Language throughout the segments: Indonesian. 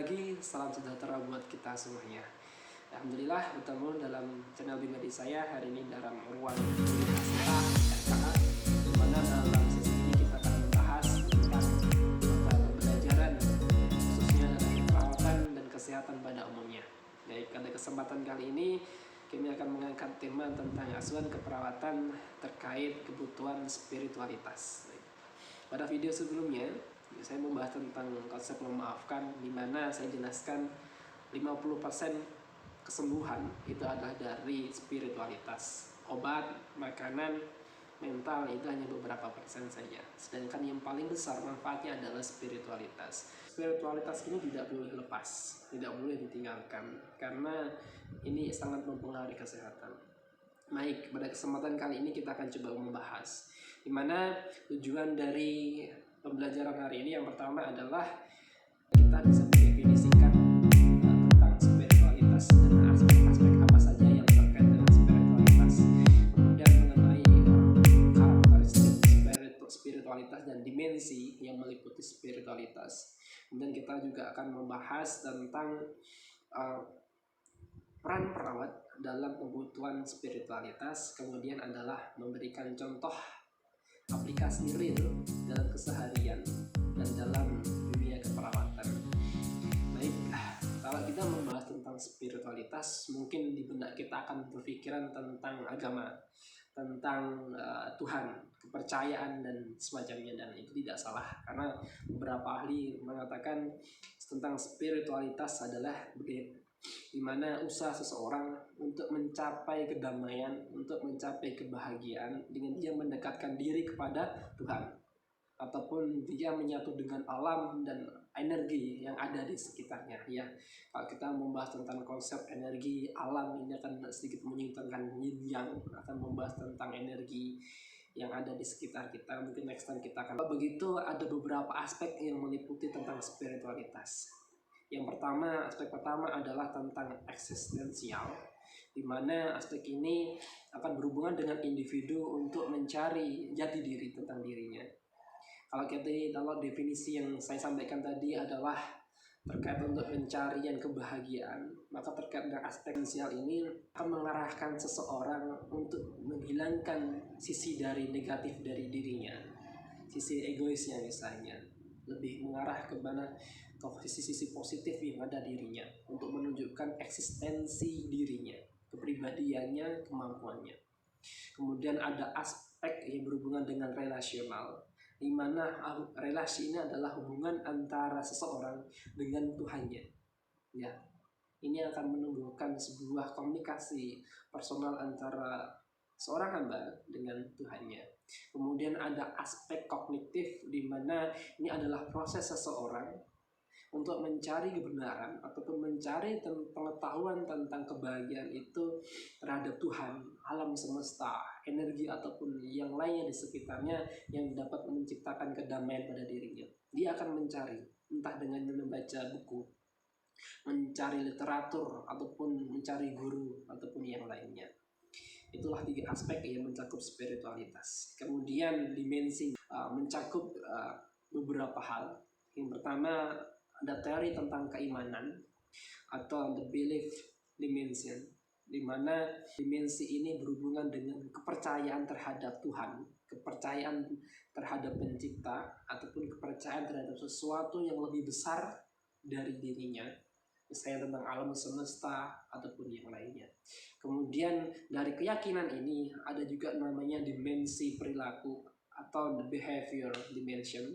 pagi, salam sejahtera buat kita semuanya. Alhamdulillah bertemu dalam channel pribadi saya hari ini dalam ruang universitas FKA, di mana dalam sesi ini kita akan membahas tentang mata pembelajaran khususnya dalam perawatan dan kesehatan pada umumnya. Baik, pada kesempatan kali ini kami akan mengangkat tema tentang asuhan keperawatan terkait kebutuhan spiritualitas. Pada video sebelumnya saya membahas tentang konsep memaafkan, di mana saya jelaskan 50% kesembuhan itu adalah dari spiritualitas. Obat, makanan, mental itu hanya beberapa persen saja. Sedangkan yang paling besar manfaatnya adalah spiritualitas. Spiritualitas ini tidak boleh lepas, tidak boleh ditinggalkan, karena ini sangat mempengaruhi kesehatan. Baik, pada kesempatan kali ini kita akan coba membahas di mana tujuan dari pembelajaran hari ini yang pertama adalah kita bisa mendefinisikan tentang spiritualitas dan aspek-aspek apa saja yang terkait dengan spiritualitas, kemudian mengenai karakteristik spiritualitas dan dimensi yang meliputi spiritualitas. Kemudian kita juga akan membahas tentang peran perawat dalam kebutuhan spiritualitas, kemudian adalah memberikan contoh aplikasi real dalam keseharian dan dalam dunia keperawatan. Baik, kalau kita membahas tentang spiritualitas, mungkin di benak kita akan berpikiran tentang agama, tentang Tuhan, kepercayaan dan semacamnya, dan itu tidak salah karena beberapa ahli mengatakan tentang spiritualitas adalah di mana usaha seseorang untuk mencapai kedamaian, untuk mencapai kebahagiaan dengan dia mendekatkan diri kepada Tuhan, ataupun dia menyatu dengan alam dan energi yang ada di sekitarnya. Ya, kalau kita membahas tentang konsep energi alam, ini akan sedikit menyinggung yin yang, akan membahas tentang energi yang ada di sekitar kita. Mungkin next time kita akan. Begitu, ada beberapa aspek yang meliputi tentang spiritualitas. Yang pertama, aspek pertama adalah tentang eksistensial, di mana aspek ini akan berhubungan dengan individu untuk mencari jati diri tentang dirinya. Kalau definisi yang saya sampaikan tadi adalah terkait untuk pencarian kebahagiaan, maka terkait dengan aspek eksistensial ini akan mengarahkan seseorang untuk menghilangkan sisi dari negatif dari dirinya, sisi egoisnya misalnya, lebih mengarah ke mana ke sisi positif yang ada dirinya untuk menunjukkan eksistensi dirinya, kepribadiannya, kemampuannya. Kemudian ada aspek yang berhubungan dengan relasional, di mana relasi ini adalah hubungan antara seseorang dengan Tuhannya. Ya, ini akan menumbuhkan sebuah komunikasi personal antara seorang hamba dengan Tuhannya. Kemudian ada aspek kognitif, di mana ini adalah proses seseorang untuk mencari kebenaran ataupun mencari pengetahuan tentang kebahagiaan itu terhadap Tuhan, alam semesta, energi ataupun yang lainnya di sekitarnya yang dapat menciptakan kedamaian pada dirinya. Dia akan mencari, entah dengan membaca buku, mencari literatur, ataupun mencari guru ataupun yang lainnya. Itulah 3 aspek yang mencakup spiritualitas. Kemudian dimensi mencakup beberapa hal. Yang pertama, ada teori tentang keimanan atau the belief dimension, di mana dimensi ini berhubungan dengan kepercayaan terhadap Tuhan, kepercayaan terhadap pencipta, ataupun kepercayaan terhadap sesuatu yang lebih besar dari dirinya, misalnya tentang alam semesta ataupun yang lainnya. Kemudian dari keyakinan ini ada juga namanya dimensi perilaku atau the behavior dimension,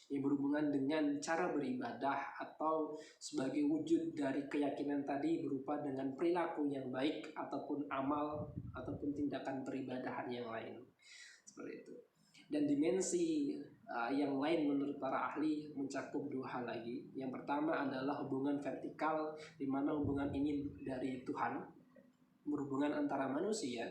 yang berhubungan dengan cara beribadah atau sebagai wujud dari keyakinan tadi berupa dengan perilaku yang baik ataupun amal ataupun tindakan peribadahan yang lain, seperti itu. Dan dimensi yang lain menurut para ahli mencakup 2 hal lagi. Yang pertama adalah hubungan vertikal, di mana hubungan ini dari Tuhan, berhubungan antara manusia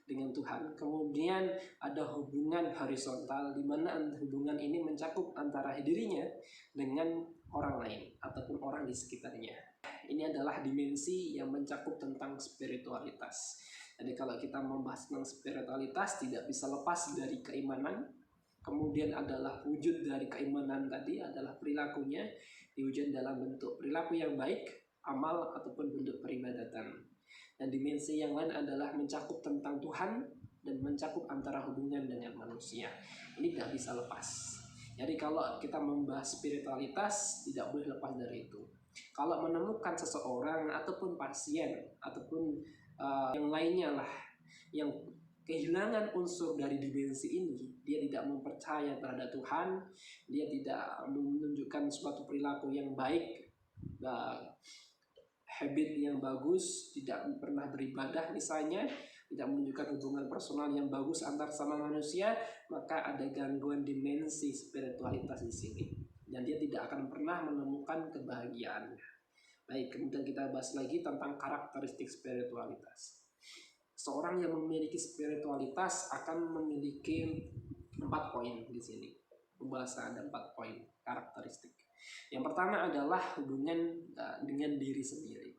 dengan Tuhan. Kemudian ada hubungan horizontal, di mana hubungan ini mencakup antara dirinya dengan orang lain ataupun orang di sekitarnya. Ini adalah dimensi yang mencakup tentang spiritualitas. Jadi kalau kita membahas tentang spiritualitas, tidak bisa lepas dari keimanan. Kemudian adalah wujud dari keimanan tadi adalah perilakunya. diwujudkan dalam bentuk perilaku yang baik, amal, ataupun bentuk peribadatan. Dan dimensi yang lain adalah mencakup tentang Tuhan dan mencakup antara hubungan dengan manusia. Ini tidak bisa lepas. Jadi kalau kita membahas spiritualitas, tidak boleh lepas dari itu. Kalau menemukan seseorang ataupun pasien ataupun yang lainnya lah yang kehilangan unsur dari dimensi ini, dia tidak mempercaya terhadap Tuhan, dia tidak menunjukkan suatu perilaku yang baik, habit yang bagus, tidak pernah beribadah misalnya, tidak menunjukkan hubungan personal yang bagus antar sama manusia, maka ada gangguan dimensi spiritualitas di sini, dan dia tidak akan pernah menemukan kebahagiaan. Baik, kemudian kita bahas lagi tentang karakteristik spiritualitas. Seorang yang memiliki spiritualitas akan memiliki 4 poin di sini. Pembahasan ada 4 poin karakteristik. Yang pertama adalah hubungan dengan diri sendiri.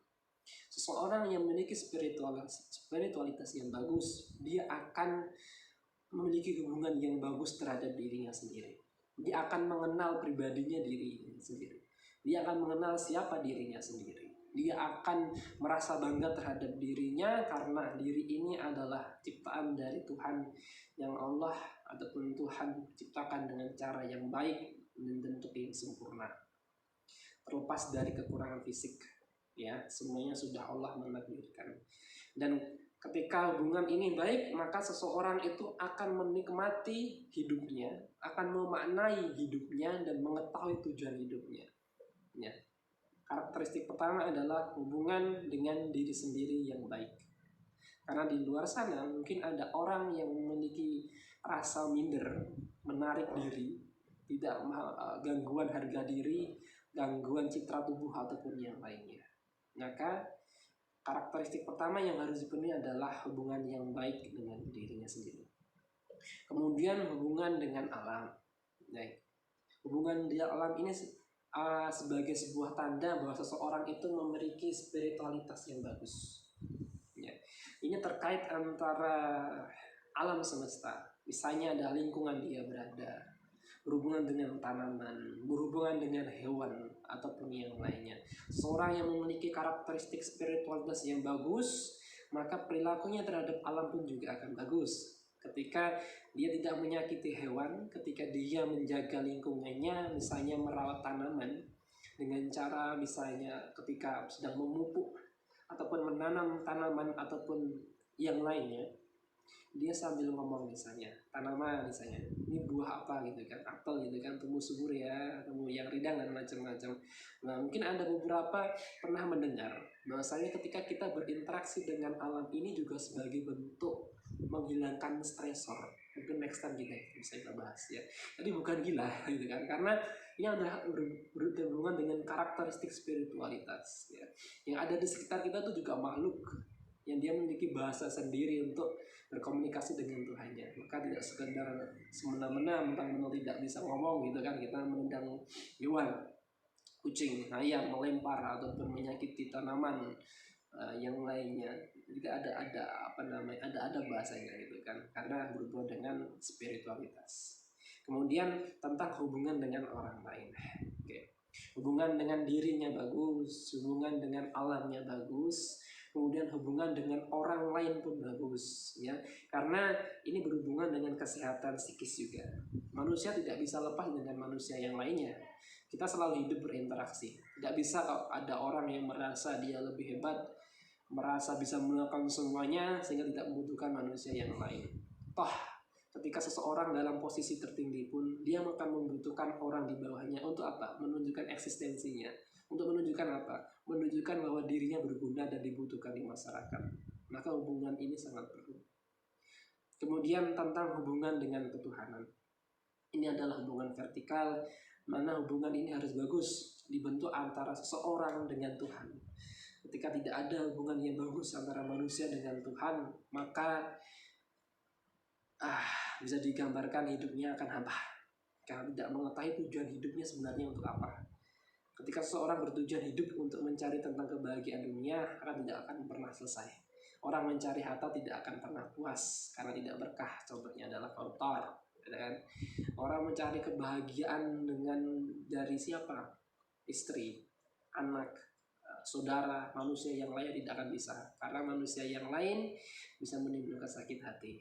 Seseorang yang memiliki spiritualitas yang bagus, dia akan memiliki hubungan yang bagus terhadap dirinya sendiri. Dia akan mengenal pribadinya dirinya sendiri. Dia akan mengenal siapa dirinya sendiri. Dia akan merasa bangga terhadap dirinya karena diri ini adalah ciptaan dari Tuhan yang Allah ataupun Tuhan ciptakan dengan cara yang baik dan bentuk yang sempurna. Terlepas dari kekurangan fisik, ya, semuanya sudah Allah menakdirkan. Dan ketika hubungan ini baik, maka seseorang itu akan menikmati hidupnya, akan memaknai hidupnya dan mengetahui tujuan hidupnya. Ya. Karakteristik pertama adalah hubungan dengan diri sendiri yang baik. Karena di luar sana mungkin ada orang yang memiliki rasa minder, menarik diri, tidak gangguan harga diri, gangguan citra tubuh ataupun yang lainnya. Maka karakteristik pertama yang harus dipenuhi adalah hubungan yang baik dengan dirinya sendiri. Kemudian hubungan dengan alam. Nah, hubungan dengan alam ini sebagai sebuah tanda bahwa seseorang itu memiliki spiritualitas yang bagus. Ya. Ini terkait antara alam semesta, misalnya ada lingkungan dia berada, berhubungan dengan tanaman, berhubungan dengan hewan ataupun yang lainnya. Seorang yang memiliki karakteristik spiritualitas yang bagus, maka perilakunya terhadap alam pun juga akan bagus. Ketika dia tidak menyakiti hewan, ketika dia menjaga lingkungannya, misalnya merawat tanaman dengan cara misalnya ketika sedang memupuk ataupun menanam tanaman ataupun yang lainnya, dia sambil ngomong misalnya tanaman, misalnya ini buah apa gitu kan, apel gitu kan, tumbuh subur ya, tumbuh yang ridang dan macam-macam. Nah, mungkin ada beberapa pernah mendengar bahwasanya ketika kita berinteraksi dengan alam ini juga sebagai bentuk menghilangkan stresor. Mungkin next time bisa kita bahas ya. Jadi bukan gila gitu kan, karena ini adalah berhubungan dengan karakteristik spiritualitas ya. Yang ada di sekitar kita itu juga makhluk yang dia memiliki bahasa sendiri untuk berkomunikasi dengan Tuhannya. Maka tidak sekedar semena-mena mentang-mentang tidak bisa ngomong gitu kan, kita menendang hewan, kucing, ayam, melempar ataupun menyakiti tanaman yang lainnya. Jadi ada bahasanya gitu kan, karena berhubungan dengan spiritualitas. Kemudian tentang hubungan dengan orang lain. Oke. Hubungan dengan dirinya bagus, hubungan dengan alamnya bagus, kemudian hubungan dengan orang lain pun bagus ya, karena ini berhubungan dengan kesehatan psikis juga. Manusia tidak bisa lepas dengan manusia yang lainnya. Kita selalu hidup berinteraksi. Tidak bisa kalau ada orang yang merasa dia lebih hebat, merasa bisa melakukan semuanya sehingga tidak membutuhkan manusia yang lain. Toh ketika seseorang dalam posisi tertinggi pun dia akan membutuhkan orang di bawahnya untuk apa? Menunjukkan eksistensinya. Untuk menunjukkan apa? Menunjukkan bahwa dirinya berguna dan dibutuhkan di masyarakat. Maka hubungan ini sangat perlu. Kemudian tentang hubungan dengan ketuhanan. Ini adalah hubungan vertikal, mana hubungan ini harus bagus, dibentuk antara seseorang dengan Tuhan. Ketika tidak ada hubungan yang bagus antara manusia dengan Tuhan, maka bisa digambarkan hidupnya akan hampa karena tidak mengetahui tujuan hidupnya sebenarnya untuk apa. Ketika seseorang bertujuan hidup untuk mencari tentang kebahagiaan dunia, tidak akan pernah selesai. Orang mencari harta tidak akan pernah puas karena tidak berkah. Contohnya adalah koruptor, kan? Orang mencari kebahagiaan dari siapa? istri, anak, saudara, manusia yang lain tidak akan bisa, karena manusia yang lain bisa menimbulkan sakit hati.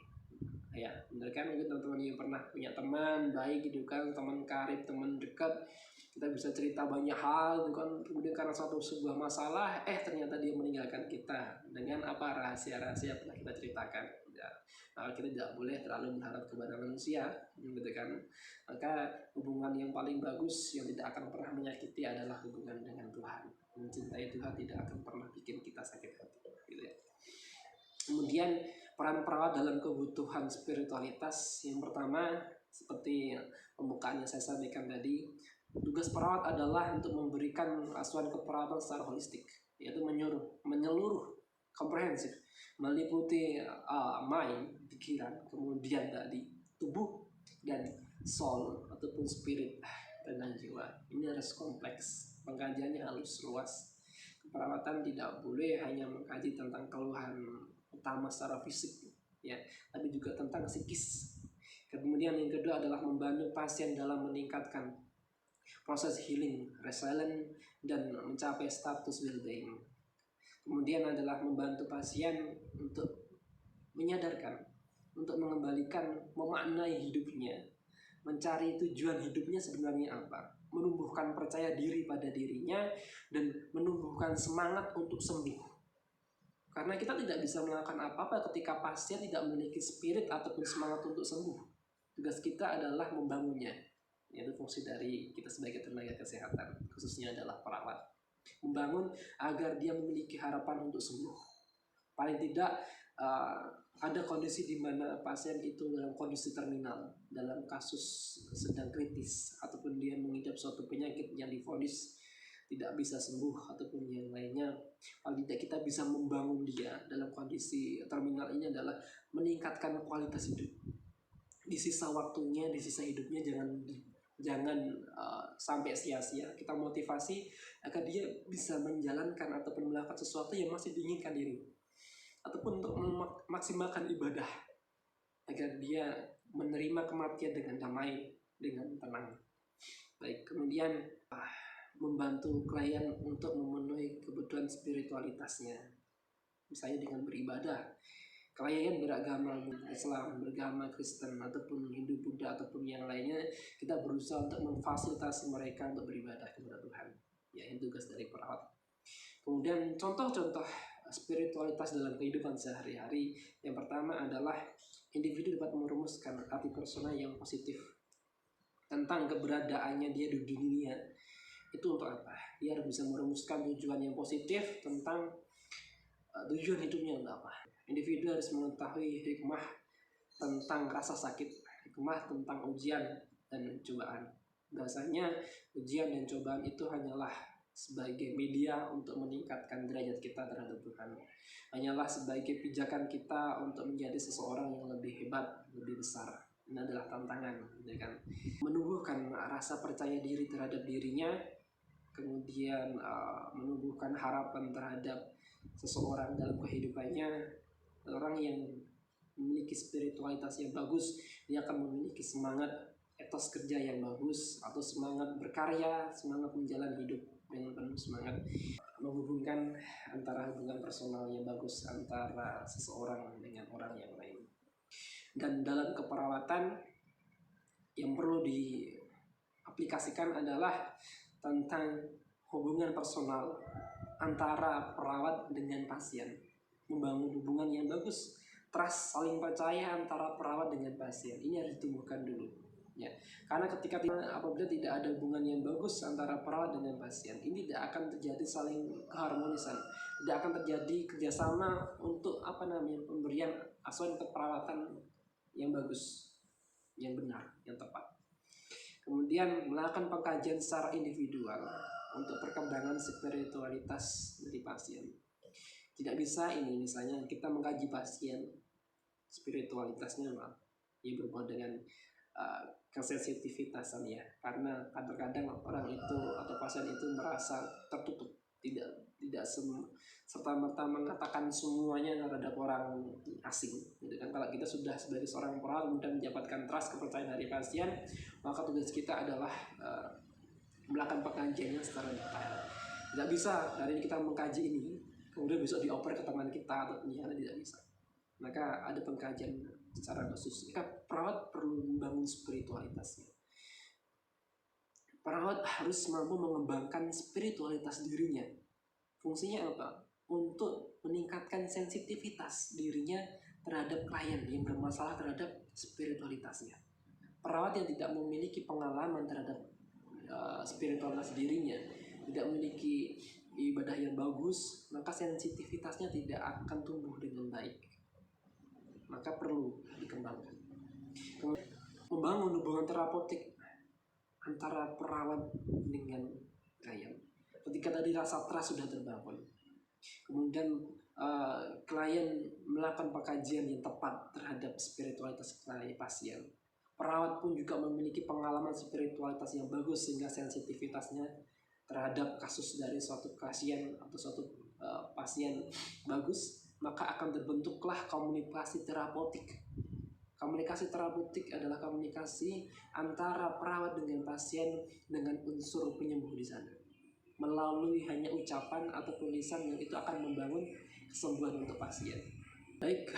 Ya, benar kan? Mungkin teman-teman yang pernah punya teman baik gitu kan, teman karib, teman dekat, kita bisa cerita banyak hal gitu kan, kemudian karena sebuah masalah ternyata dia meninggalkan kita dengan apa, rahasia-rahasia pernah kita ceritakan ya. Nah, kita tidak boleh terlalu berharap kepada manusia gitu kan. Maka hubungan yang paling bagus yang tidak akan pernah menyakiti adalah hubungan dengan Tuhan. Mencintai Tuhan tidak akan pernah bikin kita sakit hati gitu ya. Kemudian peran perawat dalam kebutuhan spiritualitas, yang pertama seperti pembukaan yang saya sampaikan tadi, tugas perawat adalah untuk memberikan asuhan keperawatan secara holistik, yaitu menyeluruh, komprehensif, meliputi mind, pikiran, kemudian tadi tubuh dan soul ataupun spirit dan jiwa. Ini harus kompleks, pengkajiannya harus luas. Keperawatan tidak boleh hanya mengkaji tentang keluhan utama secara fisik ya, tapi juga tentang psikis. Kemudian yang kedua adalah membantu pasien dalam meningkatkan proses healing, resilient, dan mencapai status well-being. Kemudian adalah membantu pasien untuk menyadarkan, untuk mengembalikan, memaknai hidupnya, mencari tujuan hidupnya sebenarnya apa, menumbuhkan percaya diri pada dirinya, dan menumbuhkan semangat untuk sembuh. Karena kita tidak bisa melakukan apa-apa ketika pasien tidak memiliki spirit ataupun semangat untuk sembuh. Tugas kita adalah membangunnya, yaitu fungsi dari kita sebagai tenaga kesehatan, khususnya adalah perawat. Membangun agar dia memiliki harapan untuk sembuh. Paling tidak ada kondisi di mana pasien itu dalam kondisi terminal, dalam kasus sedang kritis, ataupun dia mengidap suatu penyakit yang divonis tidak bisa sembuh ataupun yang lainnya. Paling tidak kita bisa membangun dia dalam kondisi terminal ini adalah meningkatkan kualitas hidup. Di sisa waktunya, di sisa hidupnya jangan sampai sia-sia. Kita motivasi agar dia bisa menjalankan ataupun melakukan sesuatu yang masih diinginkan diri, ataupun untuk memaksimalkan ibadah agar dia menerima kematian dengan damai, dengan tenang. Baik, kemudian membantu klien untuk memenuhi kebutuhan spiritualitasnya, misalnya dengan beribadah. Klien beragama Islam, beragama Kristen, ataupun Hindu, Buddha, ataupun yang lainnya, kita berusaha untuk memfasilitasi mereka untuk beribadah kepada Tuhan. Ya, itu tugas dari perawat. Kemudian contoh-contoh spiritualitas dalam kehidupan sehari-hari, yang pertama adalah individu dapat merumuskan arti personal yang positif tentang keberadaannya dia di dunia. Itu untuk apa? Dia harus bisa merumuskan tujuan yang positif tentang tujuan hidupnya untuk apa. Individu harus mengetahui hikmah tentang rasa sakit, hikmah tentang ujian dan cobaan. Biasanya ujian dan cobaan itu hanyalah sebagai media untuk meningkatkan derajat kita terhadap Tuhan. Hanyalah sebagai pijakan kita untuk menjadi seseorang yang lebih hebat, lebih besar. Ini adalah tantangan, ya kan? Menumbuhkan rasa percaya diri terhadap dirinya, kemudian menumbuhkan harapan terhadap seseorang dalam kehidupannya. Orang yang memiliki spiritualitas yang bagus, dia akan memiliki semangat etos kerja yang bagus, atau semangat berkarya, semangat menjalani hidup dengan penuh semangat. Menghubungkan antara hubungan personal yang bagus antara seseorang dengan orang yang lain. Dan dalam keperawatan yang perlu diaplikasikan adalah tentang hubungan personal antara perawat dengan pasien. Membangun hubungan yang bagus, trust, saling percaya antara perawat dengan pasien. Ini harus ditumbuhkan dulu ya. Karena apabila tidak ada hubungan yang bagus antara perawat dengan pasien, ini tidak akan terjadi saling keharmonisan, tidak akan terjadi kerjasama untuk pemberian asuhan keperawatan yang bagus, yang benar, yang tepat. Kemudian melakukan pengkajian secara individual untuk perkembangan spiritualitas dari pasien. Tidak bisa ini misalnya kita mengkaji pasien spiritualitasnya yang berhubungan dengan kesensitivitasan ya, karena kadang-kadang orang itu atau pasien itu merasa tertutup, tidak serta-merta mengatakan semuanya terhadap orang asing gitu kan. Kalau kita sudah sebagai seorang perawat kemudian mendapatkan trust, kepercayaan dari pasien, maka tugas kita adalah melakukan pengkajiannya secara detail. Tidak bisa hari ini kita mengkaji ini kemudian besok dioper ke teman kita atau penyiar, tidak bisa. Maka ada pengkajian secara khusus. Maka perawat perlu membangun spiritualitasnya. Perawat harus mampu mengembangkan spiritualitas dirinya. Fungsinya apa? Untuk meningkatkan sensitivitas dirinya terhadap klien yang bermasalah terhadap spiritualitasnya. Perawat yang tidak memiliki pengalaman terhadap spiritualitas dirinya, tidak memiliki ibadah yang bagus, maka sensitivitasnya tidak akan tumbuh dengan baik. Maka perlu dikembangkan. Kemudian, membangun hubungan terapeutik antara perawat dengan klien. Ketika tadi rasa trust sudah terbangun, kemudian klien melakukan pengkajian yang tepat terhadap spiritualitas pasien. Perawat pun juga memiliki pengalaman spiritualitas yang bagus sehingga sensitivitasnya terhadap kasus dari suatu pasien atau suatu pasien bagus, maka akan terbentuklah komunikasi terapeutik. Komunikasi terapeutik adalah komunikasi antara perawat dengan pasien dengan unsur penyembuh di sana, melalui hanya ucapan atau tulisan yang itu akan membangun kesembuhan untuk pasien. Baik,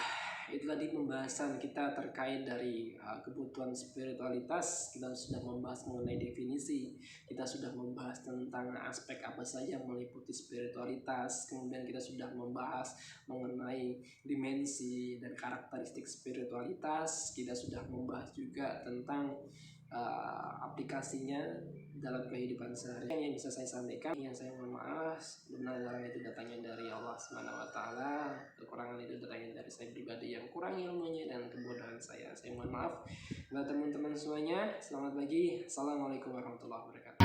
itu tadi pembahasan kita terkait dari kebutuhan spiritualitas. Kita sudah membahas mengenai definisi, kita sudah membahas tentang aspek apa saja yang meliputi spiritualitas, kemudian kita sudah membahas mengenai dimensi dan karakteristik spiritualitas, kita sudah membahas juga tentang aplikasinya dalam kehidupan sehari-hari. Yang bisa saya sampaikan, yang saya mohon maaf, benar-benar itu datangnya dari Allah Subhanahu wa taala, kekurangan itu datangnya dari saya pribadi yang kurang ilmunya dan kebodohan saya mohon maaf. Buat teman-teman semuanya, selamat pagi. Assalamualaikum warahmatullahi wabarakatuh.